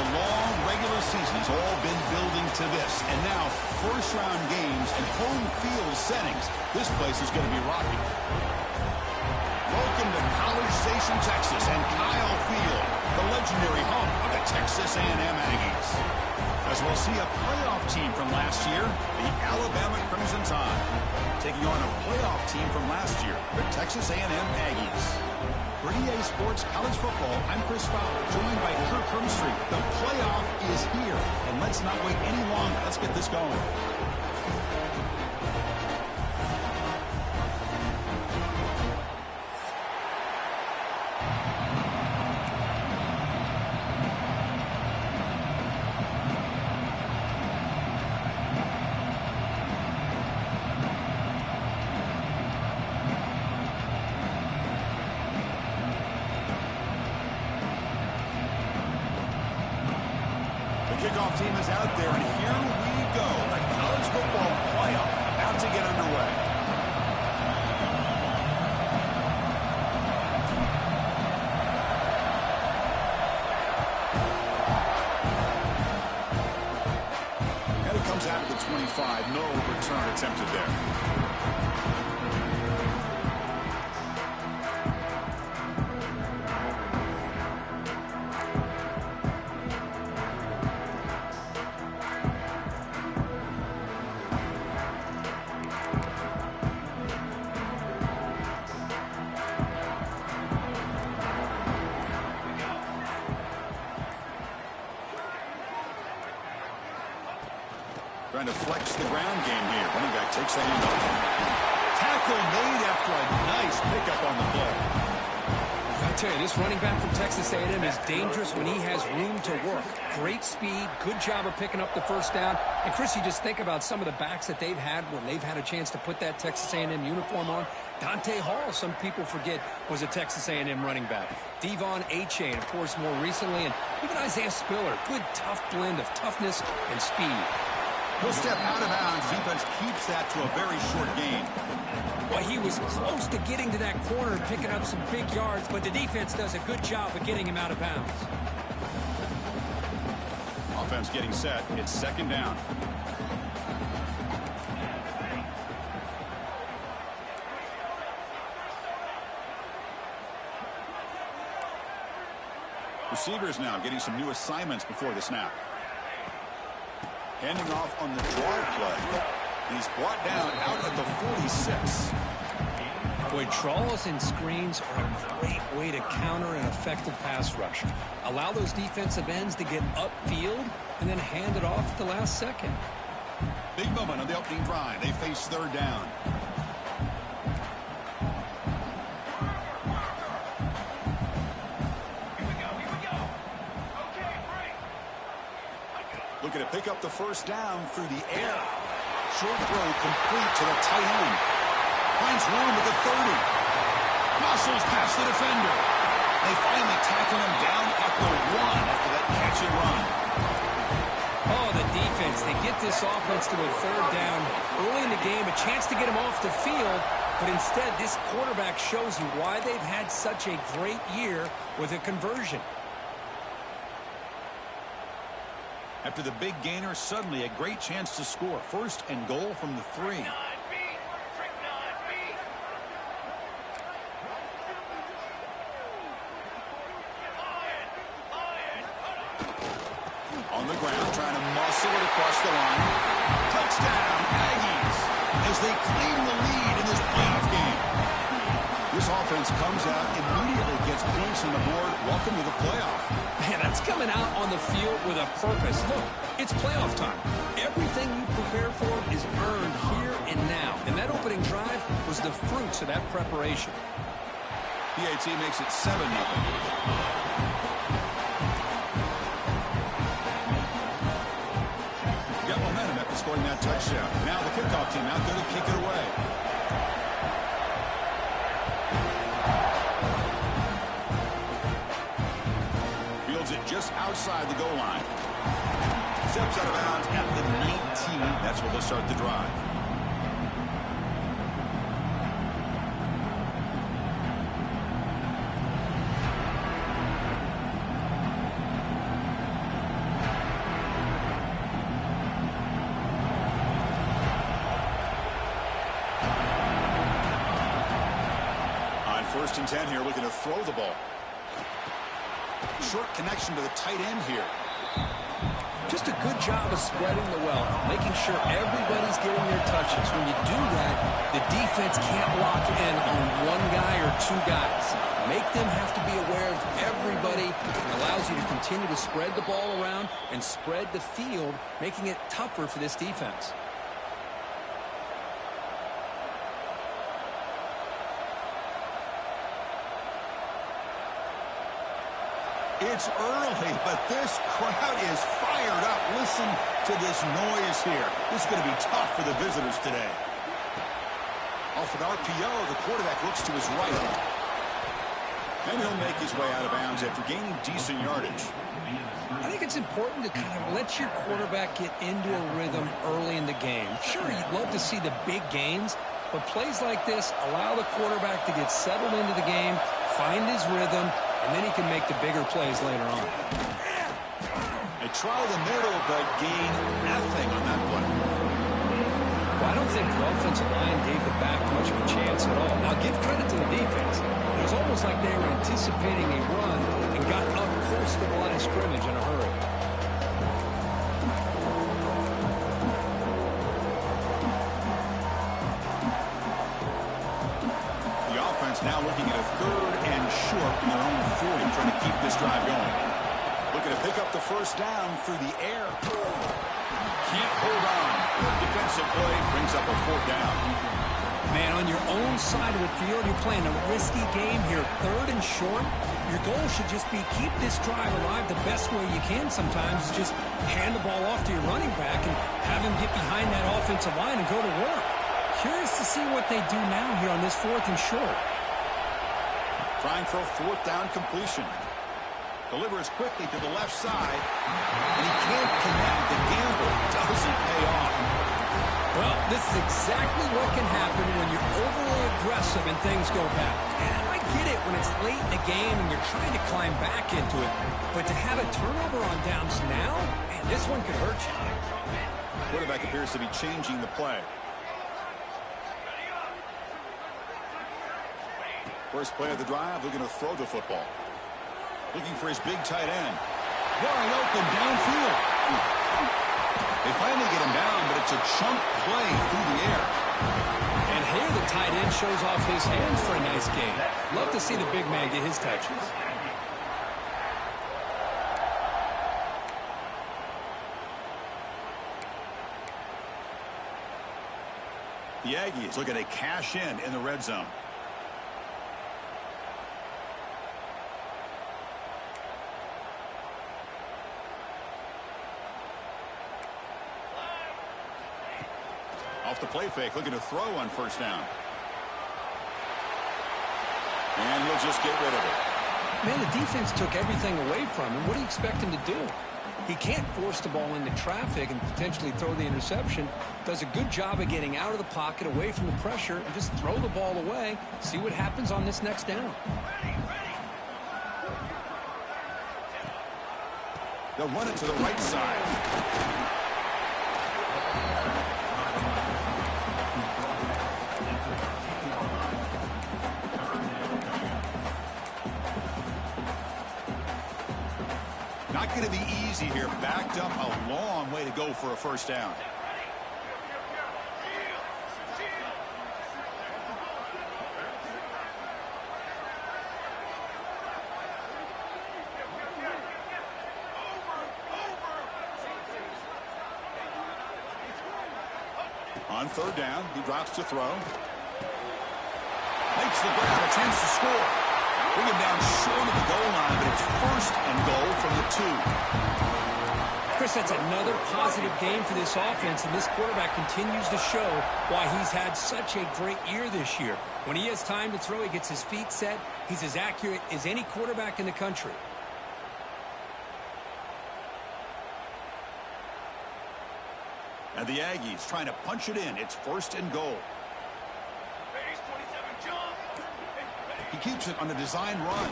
The long regular season has all been building to this. And now, first-round games and home field settings. This place is going to be rocking. Welcome to College Station, Texas, and Kyle Field, the legendary home of the Texas A&m Aggies. As we'll see a playoff team from last year, the Alabama Crimson Tide, taking on a playoff team from last year, the Texas A&m Aggies. For EA Sports College Football, I'm Chris Fowler, joined by Kirk Hermstreet. The playoff is here, and let's not wait any longer. Let's get this going. Kickoff team is out there, and here we go. The college football playoff about to get underway. And it comes out of the 25. No return attempted there. Trying to flex the ground game here. Running back takes the handoff. Tackle made after a nice pickup on the play. I tell you, this running back from Texas A&m is dangerous when he has room to work. Great speed, good job of picking up the first down. And Chris, you just think about some of the backs that they've had when they've had a chance to put that Texas A&m uniform on. Dante Hall, some people forget, was a Texas A&m running back. Devon Achane, of course, more recently. And even Isaiah Spiller, good tough blend of toughness and speed. He'll step out of bounds. Defense keeps that to a very short gain. Well, he was close to getting to that corner and picking up some big yards, but the defense does a good job of getting him out of bounds. Offense getting set. It's second down. Receivers now getting some new assignments before the snap. Handing off on the draw play. He's brought down out at the 46. Boy, draws and screens are a great way to counter an effective pass rush. Allow those defensive ends to get upfield and then hand it off at the last second. Big moment on the opening drive. They face third down. Looking to pick up the first down through the air. Short throw complete to the tight end. Finds room at the 30. Muscles past the defender. They finally tackle him down at the 1 after that catch and run. Oh, the defense. They get this offense to a third down early in the game, a chance to get him off the field. But instead, this quarterback shows you why they've had such a great year with a conversion. After the big gainer, suddenly a great chance to score. First and goal from the 3. On the ground, trying to muscle it across the line. Touchdown, Aggies, as they claim the lead in this playoff game. This offense comes out, immediately gets points on the board. Welcome to the playoff. Man, that's coming out on the field with a purpose. Look, it's playoff time. Everything you prepare for is earned here and now. And that opening drive was the fruits of that preparation. PAT makes it 7-0. Got momentum after scoring that touchdown. Now the kickoff team out there to kick it away. Fields it just outside the goal line. Steps out of bounds at the 19. That's where they'll start the drive. First and 10 here, looking to throw the ball. Short connection to the tight end here. Just a good job of spreading the wealth, making sure everybody's getting their touches. When you do that, the defense can't lock in on one guy or two guys. Make them have to be aware of everybody. It allows you to continue to spread the ball around and spread the field, making it tougher for this defense. It's early, but this crowd is fired up. Listen to this noise here. This is going to be tough for the visitors today. Off an RPO, the quarterback looks to his right. And he'll make his way out of bounds after gaining decent yardage. I think it's important to kind of let your quarterback get into a rhythm early in the game. Sure, you'd love to see the big gains, but plays like this allow the quarterback to get settled into the game, find his rhythm, and then he can make the bigger plays later on. They try the middle, but gain nothing on that play. Well, I don't think the offensive line gave the back much of a chance at all. Now, give credit to the defense. It was almost like they were anticipating a run and got up close to the line of scrimmage in a hurry. The offense now looking at a 3rd and short from their own 40, trying to keep this drive going. Looking to pick up the first down through the air. Can't hold on. Defensive play brings up a 4th down. Man, on your own side of the field, you're playing a risky game here. 3rd and short. Your goal should just be keep this drive alive the best way you can sometimes. Just hand the ball off to your running back and have him get behind that offensive line and go to work. Curious to see what they do now here on this 4th and short. Trying for a 4th down completion. Delivers quickly to the left side. And he can't connect. The gamble doesn't pay off. Well, this is exactly what can happen when you're overly aggressive and things go bad. And I get it when it's late in the game and you're trying to climb back into it. But to have a turnover on downs now, man, this one could hurt you. Quarterback appears to be changing the play. First play of the drive, looking to throw the football. Looking for his big tight end. Wide open downfield. They finally get him down, but it's a chunk play through the air. And here the tight end shows off his hands for a nice game. Love to see the big man get his touches. The Aggies looking to cash in the red zone. Off the play fake, looking to throw on first down. And he'll just get rid of it. Man, the defense took everything away from him. What do you expect him to do? He can't force the ball into traffic and potentially throw the interception. Does a good job of getting out of the pocket, away from the pressure, and just throw the ball away. See what happens on this next down. They'll run it to the right side. Not going to be easy here. Backed up a long way to go for a first down. On 3rd down, he drops to throw. Makes the grab, a chance to score. Bring him down short of the goal line, but it's 1st and goal from the 2. Chris, that's another positive game for this offense, and this quarterback continues to show why he's had such a great year this year. When he has time to throw, he gets his feet set. He's as accurate as any quarterback in the country. And the Aggies trying to punch it in. It's 1st and goal. He keeps it on a design run.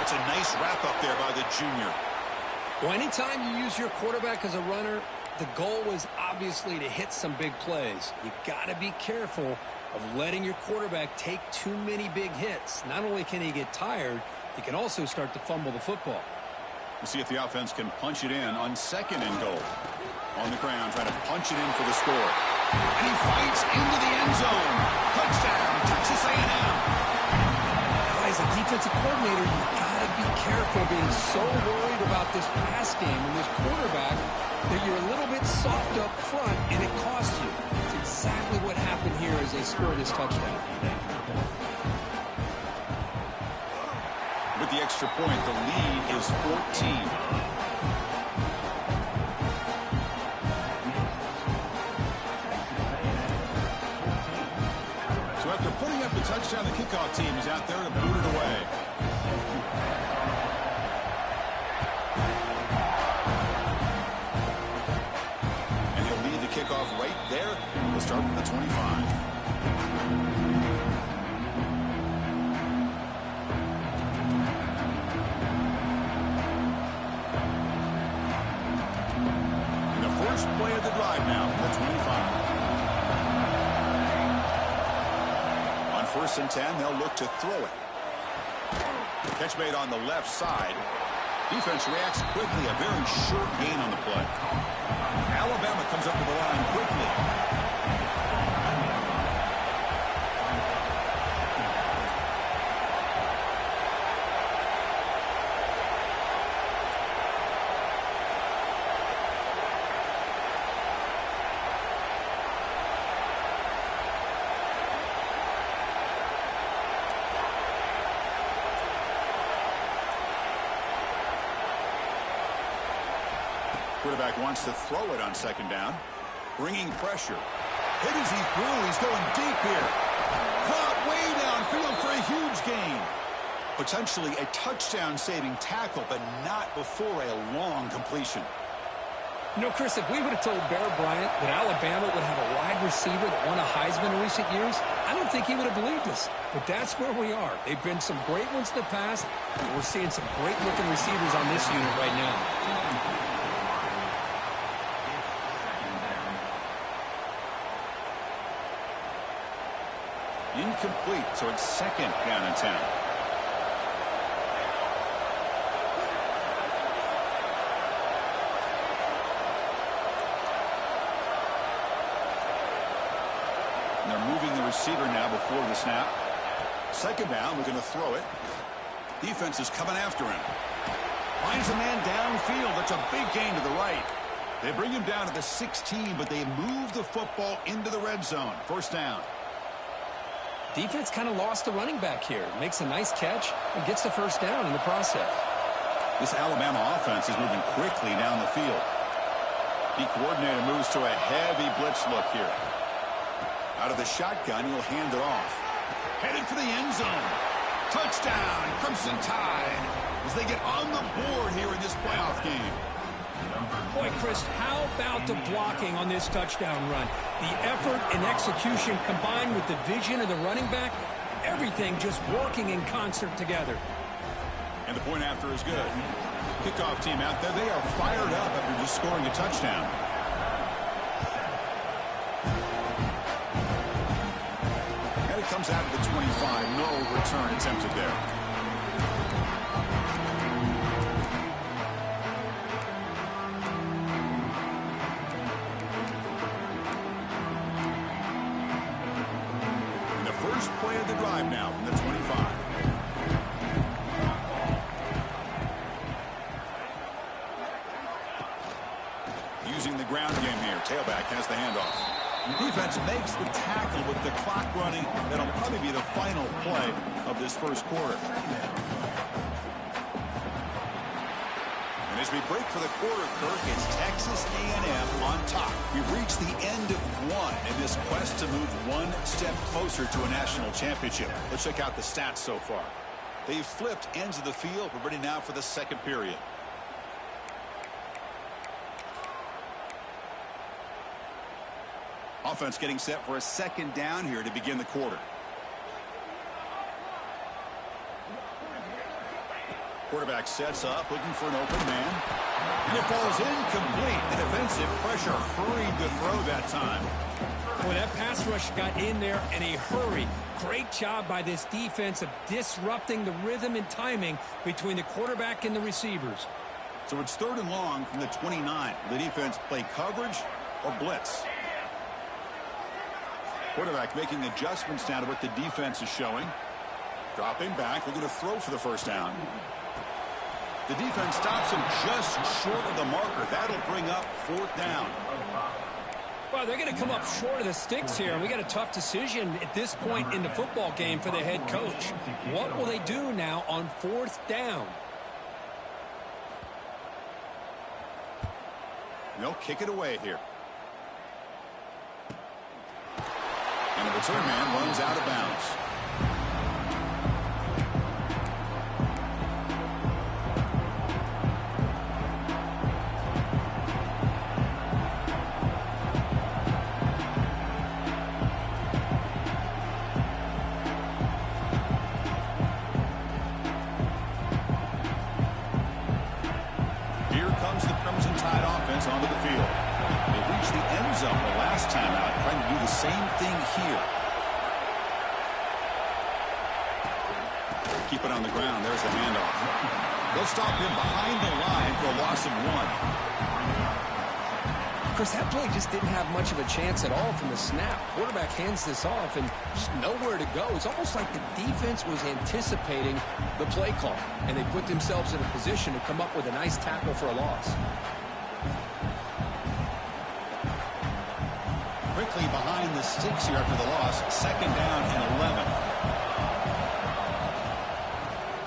It's a nice wrap up there by the junior. Well, anytime you use your quarterback as a runner, the goal was obviously to hit some big plays. You got to be careful of letting your quarterback take too many big hits. Not only can he get tired, he can also start to fumble the football. We'll see if the offense can punch it in on 2nd and goal. On the ground, trying to punch it in for the score. And he fights into the end zone. Touchdown, Texas A&m. As a defensive coordinator, you've got to be careful being so worried about this pass game and this quarterback that you're a little bit soft up front, and it costs you. It's exactly what happened here as they score this touchdown. With the extra point, the lead is 14. After putting up the touchdown, the kickoff team is out there to boot it away. And he'll lead the kickoff right there. We'll start with the 25. And the first play of the drive now from the 25. 1st and 10, they'll look to throw it. Catch made on the left side. Defense reacts quickly. A very short gain on the play. Alabama comes up to the line quickly. Quarterback wants to throw it on 2nd down. Bringing pressure. Hit as he threw. He's going deep here. Caught way downfield for a huge gain. Potentially a touchdown-saving tackle, but not before a long completion. You know, Chris, if we would have told Bear Bryant that Alabama would have a wide receiver that won a Heisman in recent years, I don't think he would have believed us. But that's where we are. They've been some great ones in the past, and we're seeing some great-looking receivers on this unit right now. Incomplete, so it's 2nd down and 10. And they're moving the receiver now before the snap. 2nd down, looking to throw it. Defense is coming after him. Finds a man downfield. That's a big gain to the right. They bring him down to the 16, but they move the football into the red zone. 1st down. Defense kind of lost the running back here. Makes a nice catch and gets the 1st down in the process. This Alabama offense is moving quickly down the field. The coordinator moves to a heavy blitz look here. Out of the shotgun, he'll hand it off. Headed for the end zone. Touchdown, Crimson Tide, as they get on the board here in this playoff game. Boy, Chris, how about the blocking on this touchdown run? The effort and execution combined with the vision of the running back, everything just working in concert together. And the point after is good. Kickoff team out there, they are fired up after just scoring a touchdown. And it comes out to the 25. No return attempted there. Play of the drive now from the 25. Using the ground game here. Tailback has the handoff. Defense makes the tackle with the clock running. That'll probably be the final play of this 1st quarter. And as we break for the quarter, Kirk, it's Texas A&m on top. We've reached the end of one in this quest to move one step closer to a national championship. Let's check out the stats so far. They've flipped ends of the field. We're ready now for the 2nd period. Offense getting set for a 2nd down here to begin the quarter. Quarterback sets up, looking for an open man. And it falls incomplete. The defensive pressure hurried the throw that time. Well, that pass rush got in there in a hurry. Great job by this defense of disrupting the rhythm and timing between the quarterback and the receivers. So it's 3rd and long from the 29. The defense play coverage or blitz. Quarterback making adjustments now to what the defense is showing. Dropping back, looking to throw for the first down. The defense stops him just short of the marker. That'll bring up 4th down. Well, they're going to come up short of the sticks here, and we got a tough decision at this point in the football game for the head coach. What will they do now on 4th down? They'll kick it away here. And the return man runs out of bounds. Onto the field. They reached the end zone the last time out, trying to do the same thing here. Keep it on the ground. There's the handoff. They'll stop him behind the line for a loss of 1. Chris, that play just didn't have much of a chance at all from the snap. Quarterback hands this off and just nowhere to go. It's almost like the defense was anticipating the play call, and they put themselves in a position to come up with a nice tackle for a loss. Quickly behind the sticks here after the loss. 2nd down and 11.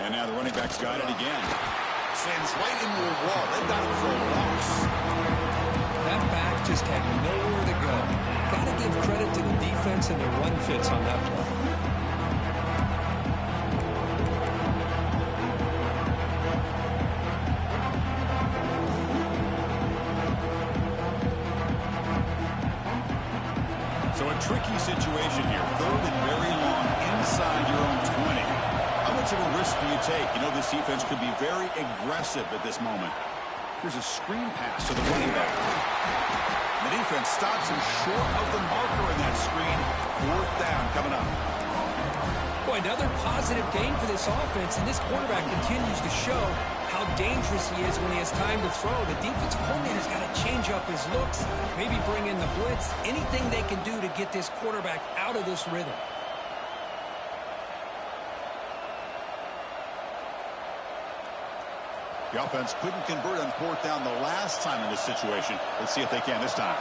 And now the running back's got it again. Sends right into a wall. They've got him for a loss. That back just had nowhere to go. Got to give credit to the defense and their run fits on that play. So a tricky situation here. 3rd and very long inside your own 20. How much of a risk do you take? You know this defense could be very aggressive at this moment. Here's a screen pass to the running back. The defense stops him short of the marker in that screen. 4th down coming up. Boy, another positive game for this offense, and this quarterback continues to show how dangerous he is when he has time to throw. The defensive coordinator's got to change up his looks, maybe bring in the blitz, anything they can do to get this quarterback out of this rhythm. The offense couldn't convert on 4th down the last time in this situation. Let's see if they can this time.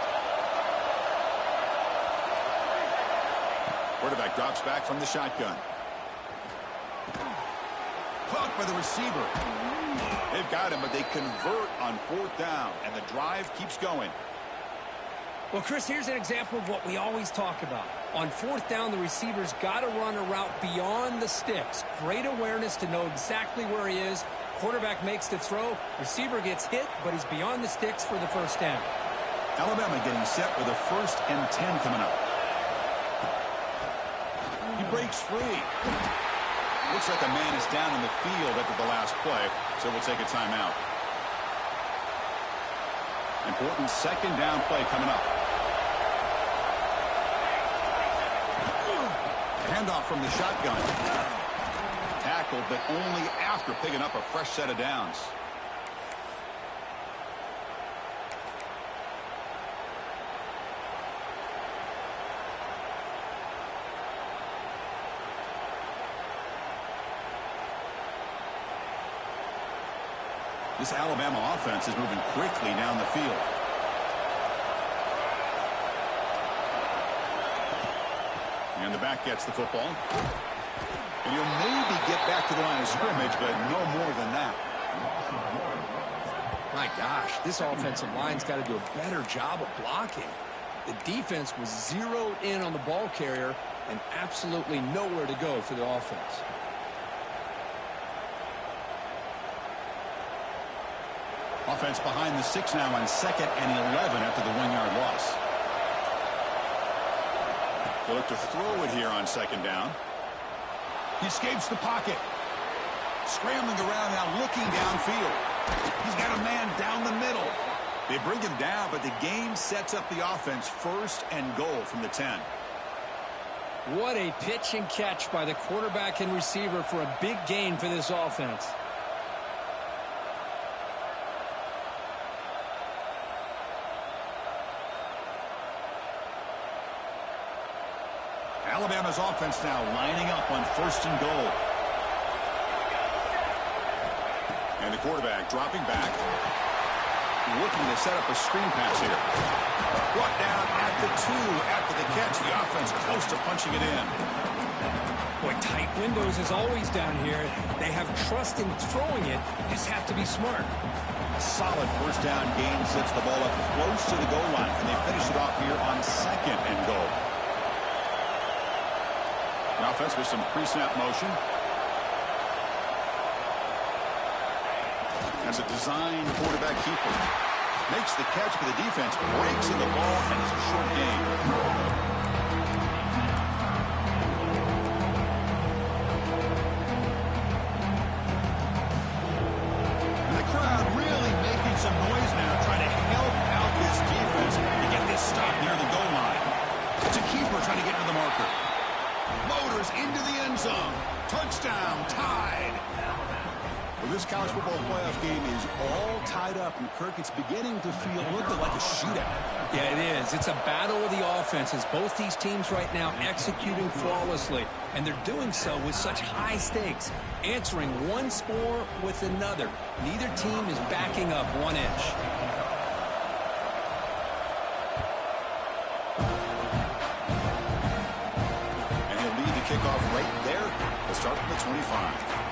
Quarterback drops back from the shotgun. Caught by the receiver. They've got him, but they convert on 4th down, and the drive keeps going. Well, Chris, here's an example of what we always talk about. On 4th down, the receiver's got to run a route beyond the sticks. Great awareness to know exactly where he is. Quarterback makes the throw. Receiver gets hit, but he's beyond the sticks for the 1st down. Alabama getting set with a 1st and 10 coming up. He breaks free. Looks like a man is down in the field after the last play, so we'll take a timeout. Important 2nd down play coming up. Handoff from the shotgun. Tackled, but only after picking up a fresh set of downs. This Alabama offense is moving quickly down the field. And the back gets the football. And he'll maybe get back to the line of scrimmage, but no more than that. My gosh, this offensive line's got to do a better job of blocking. The defense was zeroed in on the ball carrier and absolutely nowhere to go for the offense. Offense behind the 6 now on 2nd and 11 after the 1-yard loss. They'll look to throw it here on 2nd down. He escapes the pocket. Scrambling around now, looking downfield. He's got a man down the middle. They bring him down, but the game sets up the offense, 1st and goal from the 10. What a pitch and catch by the quarterback and receiver for a big gain for this offense. Alabama's offense now lining up on 1st and goal. And the quarterback dropping back, looking to set up a screen pass here. Brought down at the 2 after the catch. The offense close to punching it in. Boy, tight windows is always down here. They have trust in throwing it. You just have to be smart. Solid 1st down gain sets the ball up close to the goal line. And they finish it off here on 2nd and goal. The offense with some pre-snap motion. As a design quarterback keeper. Makes the catch, but the defense breaks in the ball, and it's a short gain. And the crowd really making some noise now, trying to help out this defense to get this stop near the goal line. It's a keeper trying to get to the marker. Motors into the end zone. Touchdown, tied. Well, this college football playoff game is all tied up, and Kirk, it's beginning to feel a little bit like a shootout. Yeah, it is. It's a battle of the offenses. Both these teams right now executing flawlessly, and they're doing so with such high stakes, answering one score with another. Neither team is backing up 1 inch. And he'll lead the kickoff right there. We'll start from the 25.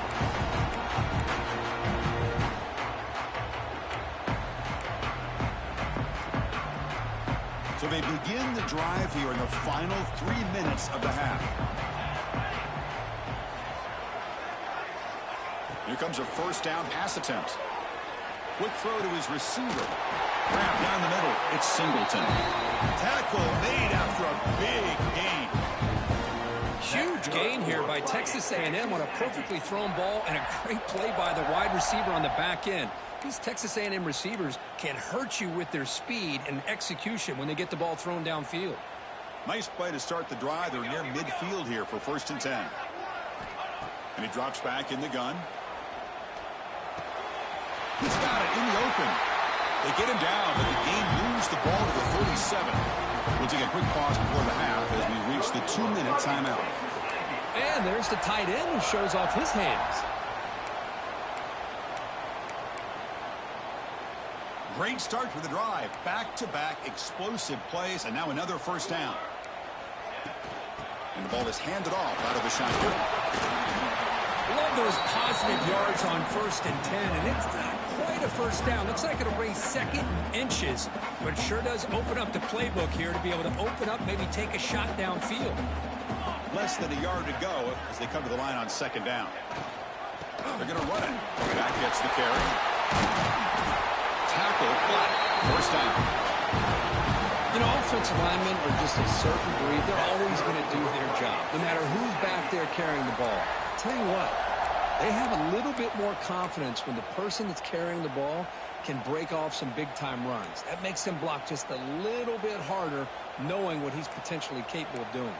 So they begin the drive here in the final 3 minutes of the half. Here comes a 1st down pass attempt. Quick throw to his receiver. Grab down the middle. It's Singleton. Tackle made after a big gain. Huge gain here by Texas A&m on a perfectly thrown ball and a great play by the wide receiver on the back end. These Texas A&m receivers can hurt you with their speed and execution when they get the ball thrown downfield. Nice play to start the drive. They're near midfield here for 1st and 10. And he drops back in the gun. He's got it in the open. They get him down, but the game moves the ball to the 37. We'll take a quick pause before the half as we reach the 2-minute timeout. And there's the tight end who shows off his hands. Great start for the drive. Back-to-back explosive plays, and now another 1st down. And the ball is handed off out of the shotgun. Love those positive yards on 1st and 10, and it's not quite a 1st down. Looks like it'll raise 2nd inches, but it sure does open up the playbook here to be able to open up, maybe take a shot downfield. Less than a yard to go as they come to the line on 2nd down. They're going to run it. Back gets the carry. Tackle, but 1st down. You know, offensive linemen are just a certain breed. They're always going to do their job, no matter who's back there carrying the ball. I'll tell you what, they have a little bit more confidence when the person that's carrying the ball can break off some big-time runs. That makes them block just a little bit harder, knowing what he's potentially capable of doing.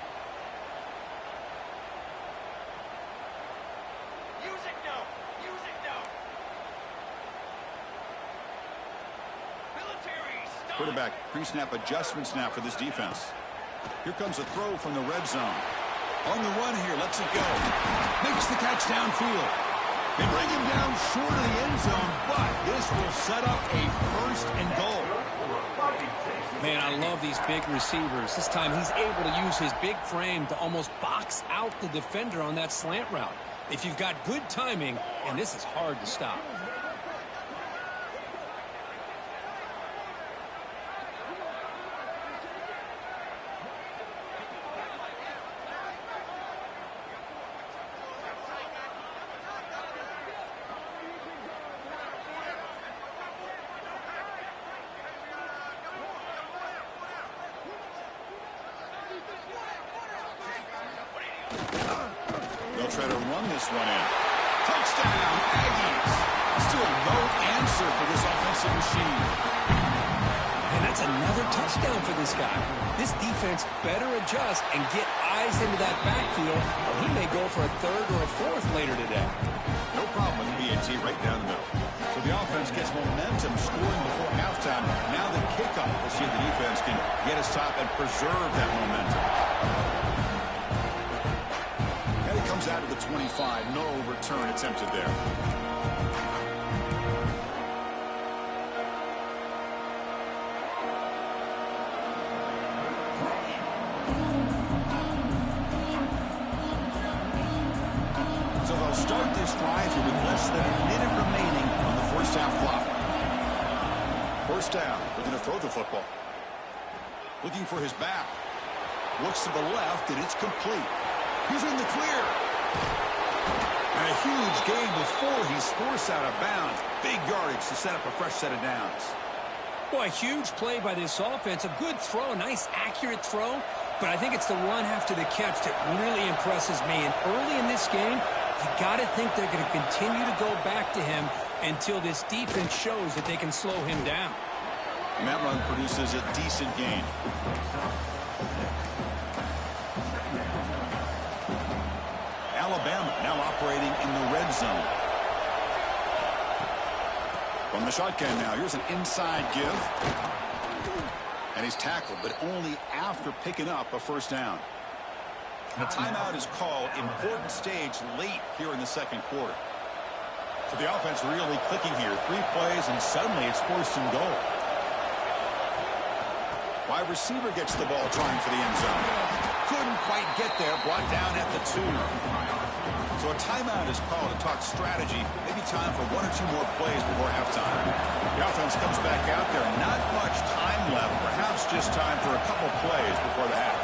Quarterback pre-snap adjustments now for this defense. Here comes a throw from the red zone. On the run here, lets it go. Makes the catch downfield. They bring him down short of the end zone, but this will set up a 1st and goal. Man, I love these big receivers. This time he's able to use his big frame to almost box out the defender on that slant route. If you've got good timing, and this is hard to stop. Try to run this one in. Touchdown, Aggies. Still no answer for this offensive machine. That's another touchdown for this guy. This defense better adjust and get eyes into that backfield, or he may go for a third or a fourth later today. No problem with BAT right down the middle. So the offense gets momentum scoring before halftime. Now the kickoff. We'll see if the defense can get a stop and preserve that momentum. And it comes out of the 25. No return attempted there. So they'll start this drive here with less than a minute remaining on the first half clock. First down. They're going to throw the football. Looking for his back. Looks to the left, and it's complete. He's in the clear. And a huge gain before he's forced out of bounds. Big yardage to set up a fresh set of downs. Boy, a huge play by this offense. A good throw, a nice accurate throw. But I think it's the run after the catch that really impresses me. And early in this game, you got to think they're going to continue to go back to him until this defense shows that they can slow him down. And that run produces a decent gain. Alabama now operating in the red zone. From the shotgun now, here's an inside give. And he's tackled, but only after picking up a first down. And a timeout is called. Important stage late here in the second quarter. So the offense really clicking here. 3 plays, and suddenly it's first and goal. Wide receiver gets the ball trying for the end zone. Couldn't quite get there. Brought down at the 2. So a timeout is called to talk strategy. Maybe time for 1 or 2 more plays before halftime. The offense comes back out there. Not much time left. Perhaps just time for a couple plays before the half.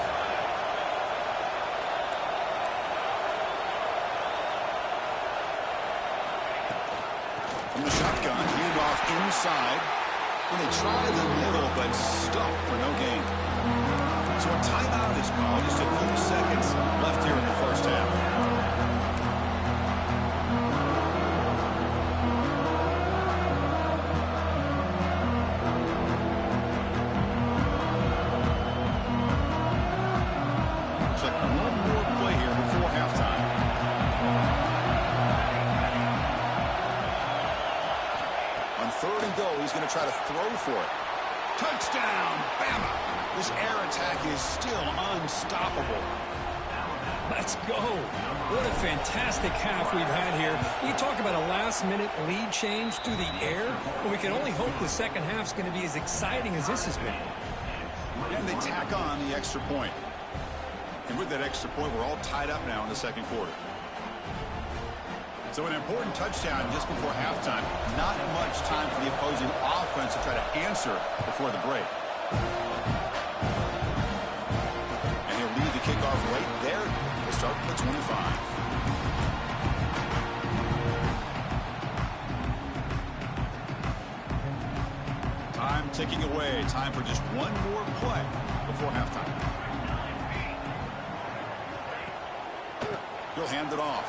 From the shotgun, hand off inside. And they try the middle, but stuffed for no gain. So a timeout is called. Just a few seconds left here in the first half. He's going to try to throw for it. Touchdown, Bama. This air attack is still unstoppable. Let's go. What a fantastic half we've had here. You talk about a last-minute lead change through the air, but we can only hope the second half's going to be as exciting as this has been. And they tack on the extra point. And with that extra point, we're all tied up now in the second quarter. So an important touchdown just before halftime. Not much time for the opposing offense to try to answer before the break. And he'll leave the kickoff right there to start from the 25. Time ticking away. Time for just 1 more play before halftime. He'll hand it off.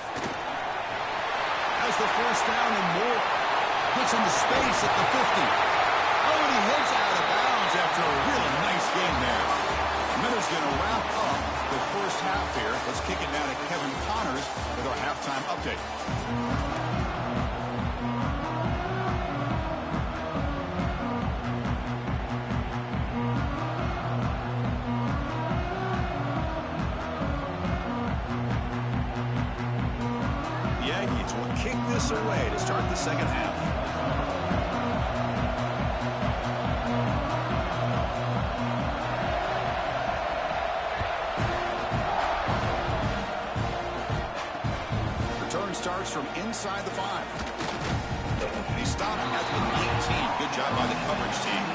Has the first down and more. Puts into space at the 50. Oh, and he heads out of bounds after a really nice game there. Miller's going to wrap up the first half here. Let's kick it now to Kevin Connors with our halftime update. Kick this away to start the second half. Return starts from inside the 5. And he stopped at the 19. Good job by the coverage team.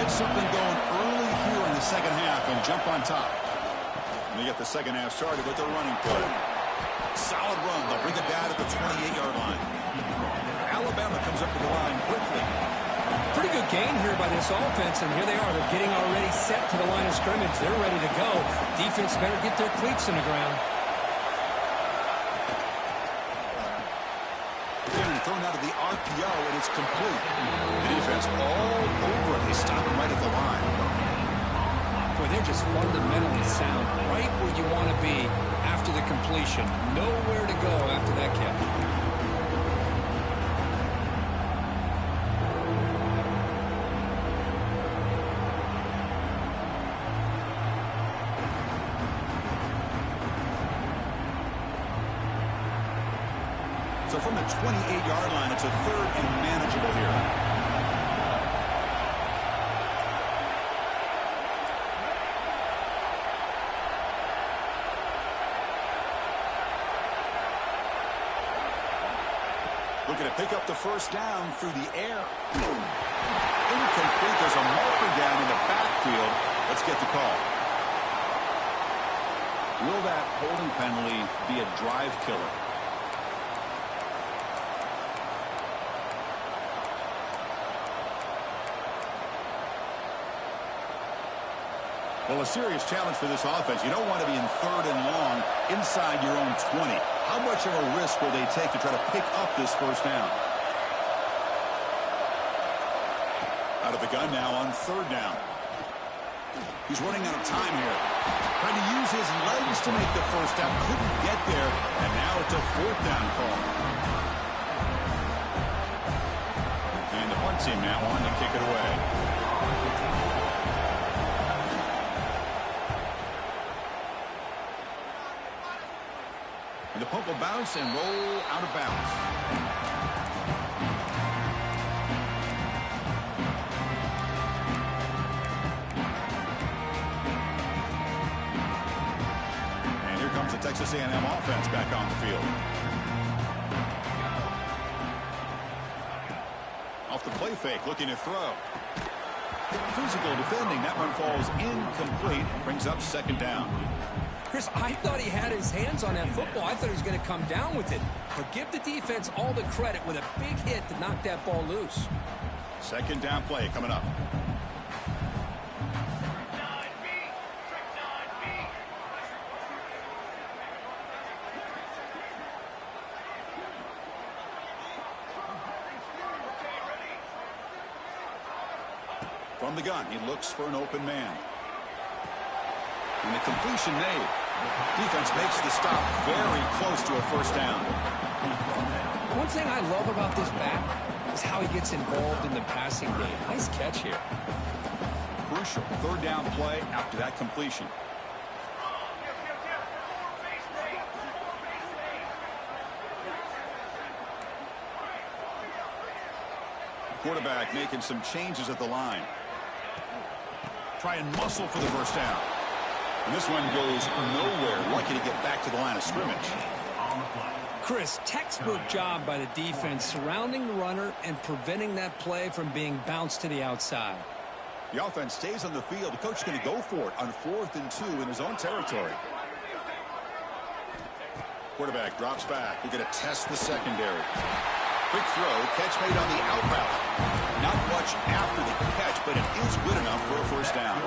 Something going early here in the second half and jump on top. And we get the second half started with the running play. Solid run. They'll bring it down to the 28-yard line. Alabama comes up to the line quickly. Pretty good gain here by this offense, and here they are. They're getting already set to the line of scrimmage. They're ready to go. Defense better get their cleats in the ground. Thrown out of the RPO, and it's complete. The defense all over it. They stop him right at the line. Boy, they're just fundamentally sound, right where you want to be after the completion. Nowhere to go after that catch. So from the 28-yard line, it's a third and manageable here. Looking to pick up the first down through the air. Incomplete. There's a marker down in the backfield. Let's get the call. Will that holding penalty be a drive killer? Well, a serious challenge for this offense. You don't want to be in third and long inside your own 20. How much of a risk will they take to try to pick up this first down? Out of the gun now on third down. He's running out of time here. Trying to use his legs to make the first down. Couldn't get there, and now it's a fourth down call. And the punt team now on to kick it away. And the punt will bounce and roll out of bounds. And here comes the Texas A&m offense back on the field. Off the play fake, looking to throw. Physical defending. That one falls incomplete. Brings up second down. Chris, I thought he had his hands on that football. I thought he was going to come down with it. But give the defense all the credit with a big hit to knock that ball loose. Second down play coming up. From the gun, he looks for an open man. And the completion made. Defense makes the stop very close to a first down. One thing I love about this back is how he gets involved in the passing game. Nice catch here. Crucial third down play after that completion. Quarterback making some changes at the line. Try and muscle for the first down. And this one goes nowhere. Lucky to get back to the line of scrimmage. Chris, textbook job by the defense surrounding the runner and preventing that play from being bounced to the outside. The offense stays on the field. The coach is going to go for it on 4th and 2 in his own territory. Quarterback drops back. We're going to test the secondary. Quick throw, catch made on the out route. Not much after the catch, but it is good enough for a first down.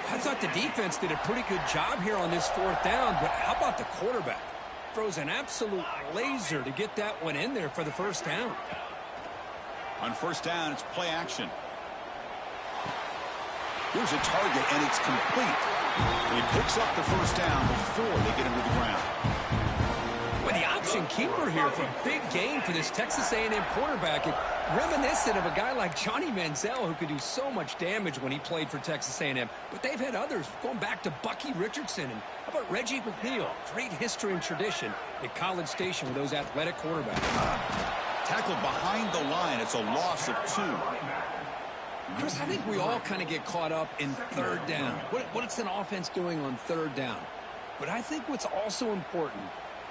I thought the defense did a pretty good job here on this 4th down, but how about the quarterback? Throws an absolute laser to get that one in there for the first down. On first down, it's play action. Here's a target, and it's complete. And he picks up the first down before they get him to the ground. Well, the option keeper here for a big gain for this Texas A&m quarterback. It reminiscent of a guy like Johnny Manziel, who could do so much damage when he played for Texas A&m. But they've had others, going back to Bucky Richardson. And how about Reggie McNeil? Great history and tradition at College Station with those athletic quarterbacks. Tackled behind the line. It's a loss of 2. Chris, I think we all kind of get caught up in third down. What's an offense doing on third down? But I think what's also important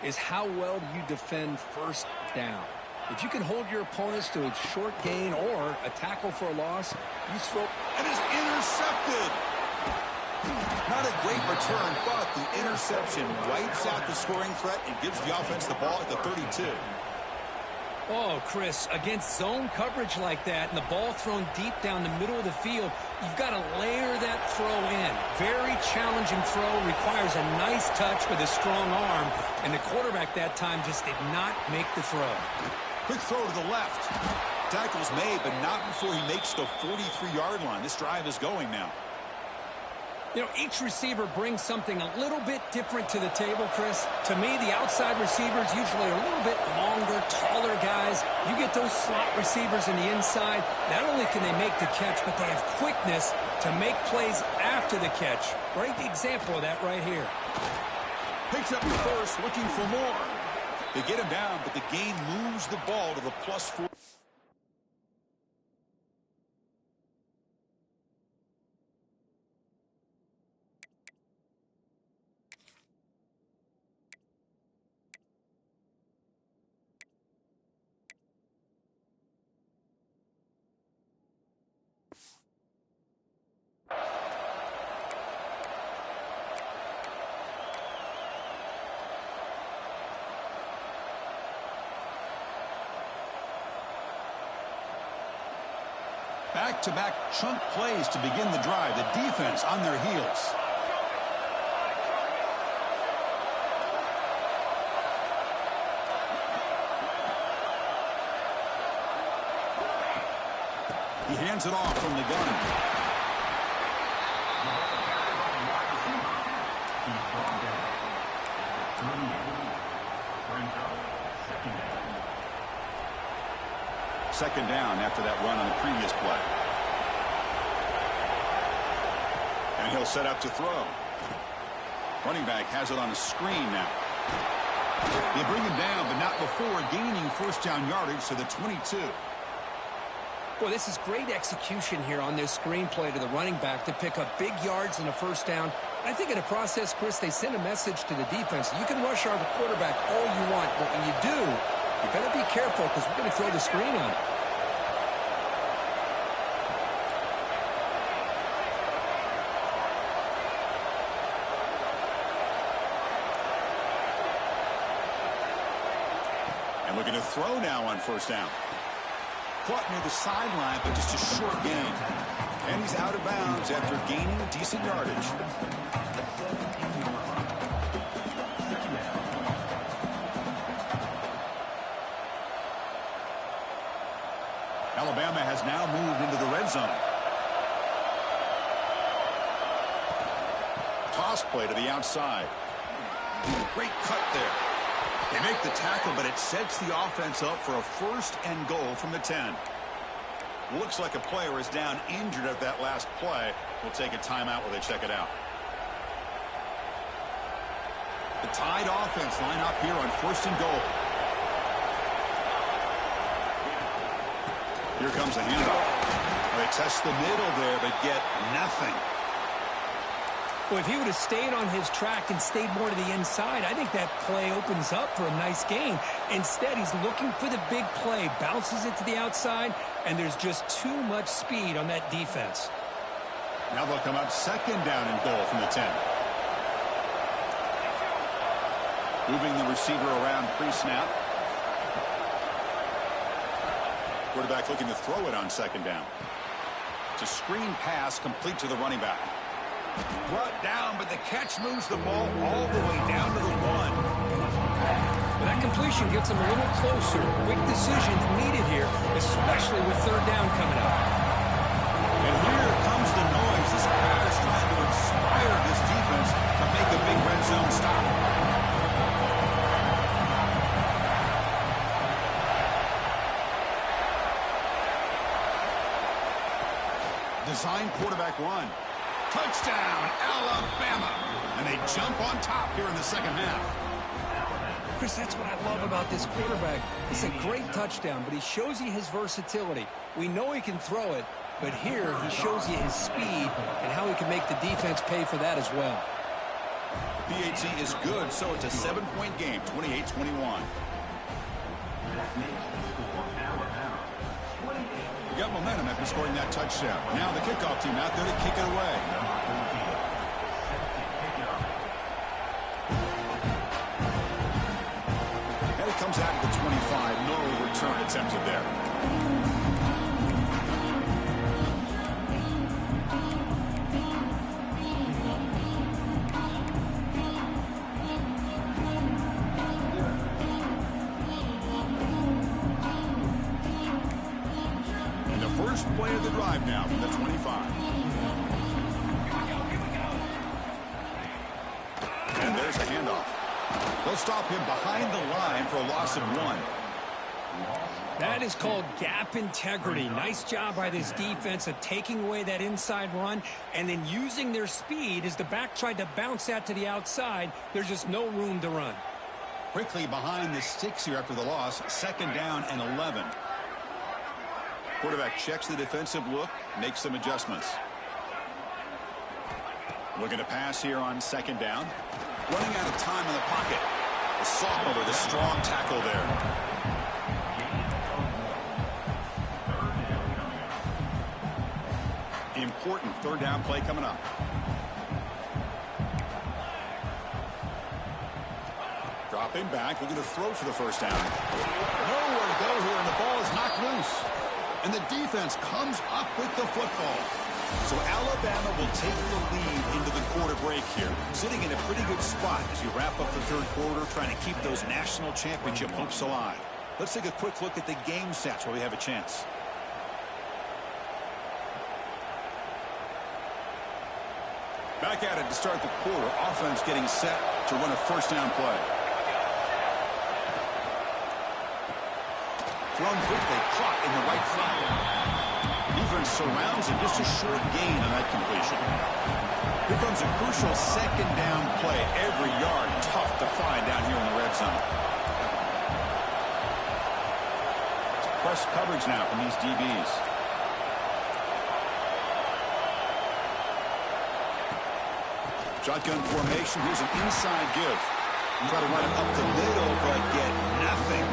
is how well you defend first down. If you can hold your opponents to a short gain or a tackle for a loss, you throw. It is intercepted. Not a great return, but the interception wipes out the scoring threat and gives the offense the ball at the 32. Oh, Chris, against zone coverage like that and the ball thrown deep down the middle of the field, you've got to layer that throw in. Very challenging throw, requires a nice touch with a strong arm, and the quarterback that time just did not make the throw. Quick throw to the left. Tackle's made, but not before he makes the 43-yard line. This drive is going now. You know, each receiver brings something a little bit different to the table, Chris. To me, the outside receivers usually are a little bit longer, taller guys. You get those slot receivers in the inside, not only can they make the catch, but they have quickness to make plays after the catch. Great example of that right here. Picks up the first, looking for more. They get him down, but the gain moves the ball to the +4. Back-to-back chunk plays to begin the drive. The defense on their heels. He hands it off from the gun. Second down after that run on the previous play. And he'll set up to throw. Running back has it on a screen now. They bring him down, but not before gaining first down yardage to the 22. Boy, this is great execution here on this screen play to the running back to pick up big yards in a first down. I think in the process, Chris, they send a message to the defense. You can rush our quarterback all you want, but when you do, you better be careful because we're going to throw the screen on it. And looking to throw now on first down. Caught near the sideline, but just a short gain. And he's out of bounds after gaining decent yardage. Alabama has now moved into the red zone. Toss play to the outside. Great cut there. They make the tackle, but it sets the offense up for a first and goal from the 10. Looks like a player is down injured at that last play. We'll take a timeout while they check it out. The tied offense line up here on first and goal. Here comes a handoff. They test the middle there, but get nothing. Well, if he would have stayed on his track and stayed more to the inside, I think that play opens up for a nice gain. Instead, he's looking for the big play, bounces it to the outside, and there's just too much speed on that defense. Now they'll come up second down and goal from the 10. Moving the receiver around pre-snap. Quarterback looking to throw it on second down. It's a screen pass complete to the running back. Brought down, but the catch moves the ball all the way down to the 1. Well, that completion gets him a little closer. Quick decisions needed here, especially with third down coming up. And here comes the noise. This crowd is trying to inspire this defense to make a big red zone stop. Design quarterback run. Touchdown, Alabama. And they jump on top here in the second half. Chris, that's what I love about this quarterback. It's a great touchdown, but he shows you his versatility. We know he can throw it, but here he shows you his speed and how he can make the defense pay for that as well. PAT is good, so it's a 7-point game, 28-21. Got momentum after scoring that touchdown. Now the kickoff team out there to kick it away. Comes out at the 25. No return attempted there. And the first play of the drive now from the 25. And there's a handoff. They'll stop him behind the line for a loss of 1. That is called gap integrity. Nice job by this defense of taking away that inside run and then using their speed as the back tried to bounce that to the outside. There's just no room to run. Quickly behind the sticks here after the loss. 2nd down and 11. Quarterback checks the defensive look, makes some adjustments. Looking to pass here on 2nd down. Running out of time in the pocket. The sophomore with a strong tackle there. Important 3rd down play coming up. Dropping back, looking to throw for the 1st down. Nowhere to go here, and the ball is knocked loose. And the defense comes up with the football. So Alabama will take the lead into the quarter break here. Sitting in a pretty good spot as you wrap up the 3rd quarter, trying to keep those national championship hopes alive. Let's take a quick look at the game stats where we have a chance. Back at it to start the quarter. Offense getting set to run a 1st down play. Thrown quickly, caught in the right flat. Defense surrounds him, just a short gain on that completion. Here comes a crucial 2nd down play. Every yard tough to find down here in the red zone. It's press coverage now from these DBs. Shotgun formation. Here's an inside give. Try to run it up the middle, but get nothing.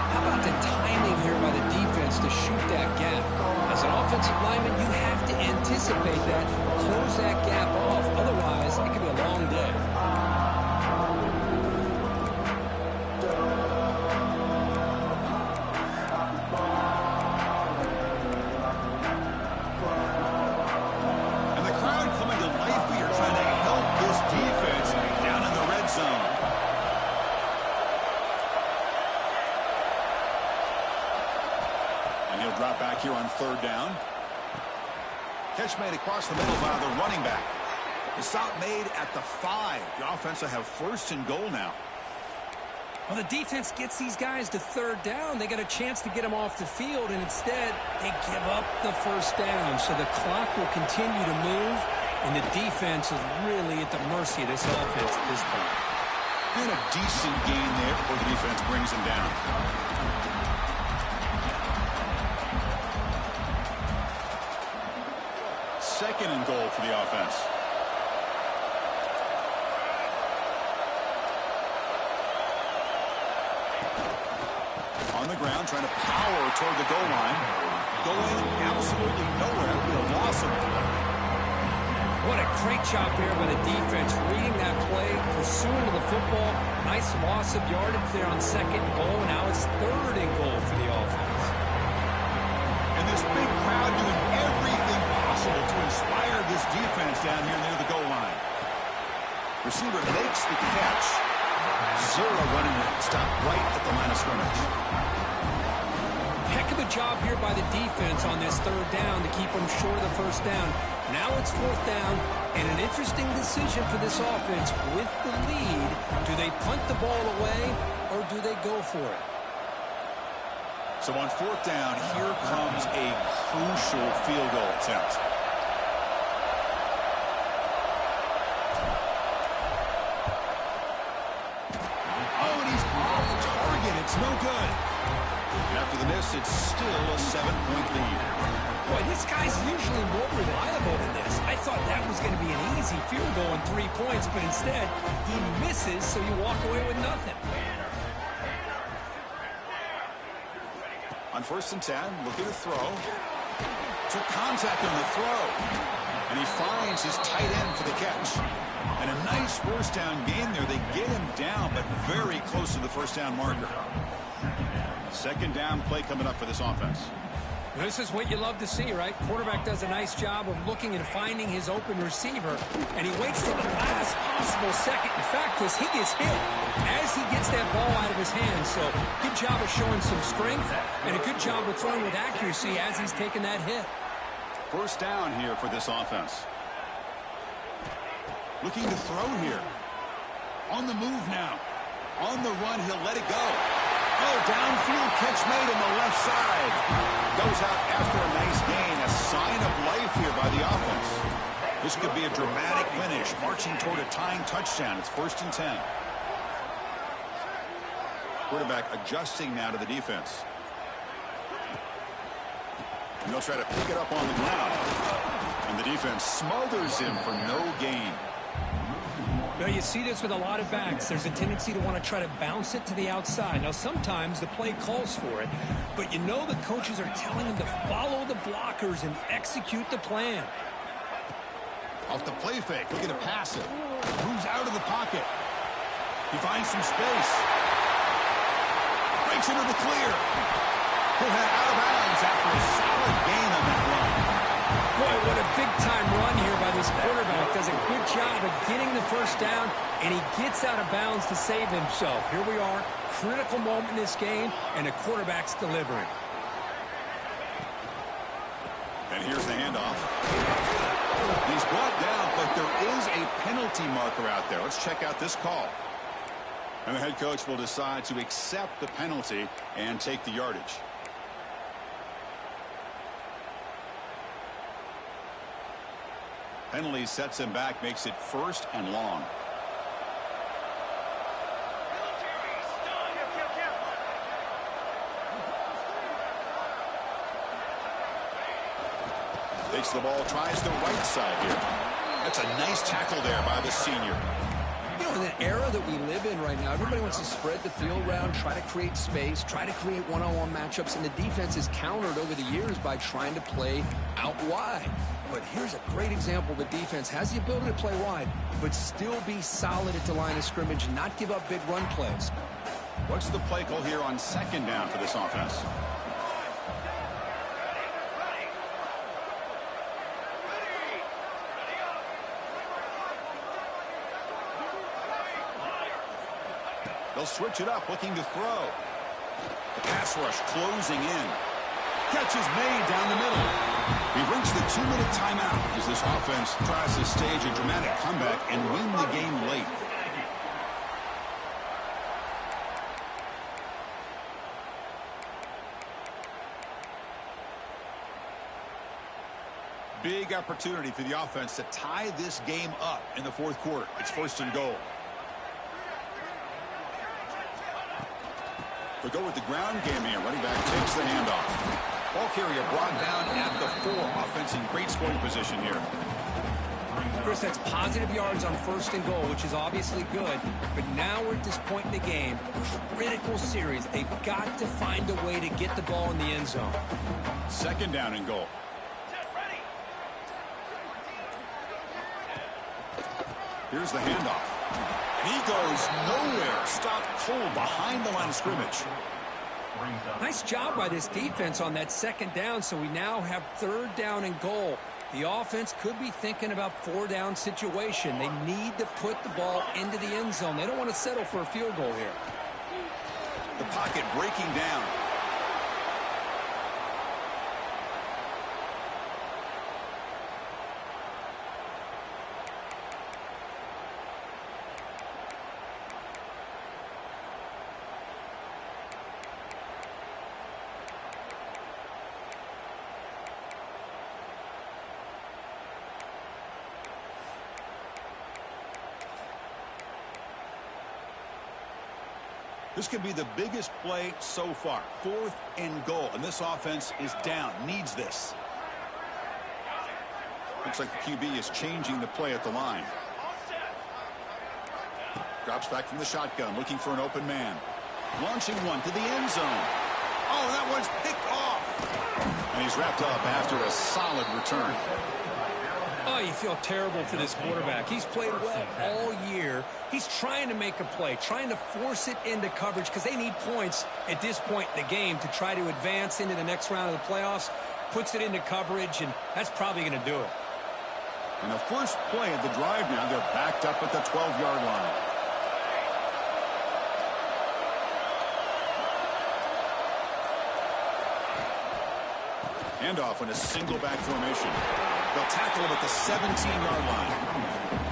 How about the timing here by the defense to shoot that gap? As an offensive lineman, you have to anticipate that, close that gap off. Otherwise, it could be a long day. And the crowd coming to life here, trying to help this defense down in the red zone. Drop back here on 3rd down. Catch made across the middle by the running back. The stop made at the 5. The offense will have 1st and goal now. Well, the defense gets these guys to 3rd down. They got a chance to get them off the field, and instead they give up the 1st down. So the clock will continue to move, and the defense is really at the mercy of this offense at this point. Doing a decent gain there before the defense brings him down. 2nd and goal for the offense. On the ground, trying to power toward the goal line. Going absolutely nowhere. It'll be a loss of 1. What a great job there by the defense, reading that play, pursuing to the football. Nice loss of yardage there on 2nd and goal. Now it's 3rd and goal for the offense. And this big crowd doing everything possible to inspire this defense down here near the goal line. Receiver makes the catch. 0 running room. Stop right at the line of scrimmage. Heck of a job here by the defense on this 3rd down to keep them short of the 1st down. Now it's 4th down, and an interesting decision for this offense with the lead. Do they punt the ball away, or do they go for it? So on 4th down, here comes a crucial field goal attempt. Oh, and he's off target. It's no good. And after the miss, it's still a 7-point lead. Boy, this guy's usually more reliable than this. I thought that was going to be an easy field goal and 3 points, but instead, he misses, so you walk away with nothing. On 1st and 10, looking to throw. Took contact on the throw. And he finds his tight end for the catch. And a nice first down gain there. They get him down, but very close to the first down marker. Second down play coming up for this offense. This is what you love to see, right? Quarterback does a nice job of looking and finding his open receiver, and he waits till the last possible second. In fact, Chris, he gets hit as he gets that ball out of his hands. So good job of showing some strength and a good job of throwing with accuracy as he's taking that hit. First down here for this offense. Looking to throw here. On the move now. On the run, he'll let it go. Oh, downfield catch made on the left side. Goes out after a nice gain. A sign of life here by the offense. This could be a dramatic finish, marching toward a tying touchdown. It's 1st and 10. Quarterback adjusting now to the defense. And they'll try to pick it up on the ground. And the defense smothers him for no gain. Well, you see this with a lot of backs. There's a tendency to want to try to bounce it to the outside. Now, sometimes the play calls for it, but you know the coaches are telling them to follow the blockers and execute the plan. Off the play fake, looking to pass it. Moves out of the pocket. He finds some space. Breaks into the clear. He'll head out of bounds after a solid gain on that run. Boy, what a big-time run here by this quarterback. Does a good job of getting the first down, and he gets out of bounds to save himself. Here we are, critical moment in this game, and the quarterback's delivering. And here's the handoff. He's brought down, but there is a penalty marker out there. Let's check out this call. And the head coach will decide to accept the penalty and take the yardage. Penalty sets him back, makes it 1st and long. Takes the ball, tries the right side here. That's a nice tackle there by the senior. You know, in the era that we live in right now, everybody wants to spread the field around, try to create space, try to create one-on-one matchups, and the defense is countered over the years by trying to play out wide. But here's a great example. The defense has the ability to play wide, but still be solid at the line of scrimmage and not give up big run plays. What's the play call here on second down for this offense? They'll switch it up, looking to throw. The pass rush closing in. Catch is made down the middle. We've reached the 2-minute timeout as this offense tries to stage a dramatic comeback and win the game late. Big opportunity for the offense to tie this game up in the 4th quarter. It's 1st and goal. They'll go with the ground game here. Running back takes the handoff. Ball carrier brought down at the 4. Offense in great scoring position here. Chris, that's positive yards on 1st and goal, which is obviously good. But now we're at this point in the game. Critical series. They've got to find a way to get the ball in the end zone. 2nd down and goal. Here's the handoff. And he goes nowhere. Stopped cold behind the line of scrimmage. Nice job by this defense on that 2nd down, so we now have 3rd down and goal. The offense could be thinking about 4-down situation. They need to put the ball into the end zone. They don't want to settle for a field goal here. The pocket breaking down. This could be the biggest play so far. 4th and goal. And this offense is down. Needs this. Looks like the QB is changing the play at the line. Drops back from the shotgun. Looking for an open man. Launching one to the end zone. Oh, that one's picked off. And he's wrapped up after a solid return. Oh, you feel terrible for this quarterback. He's played well all year. He's trying to make a play, trying to force it into coverage because they need points at this point in the game to try to advance into the next round of the playoffs. Puts it into coverage, and that's probably going to do it. And the first play of the drive now, they're backed up at the 12-yard line. Handoff in a single back formation. They'll tackle him at the 17-yard line.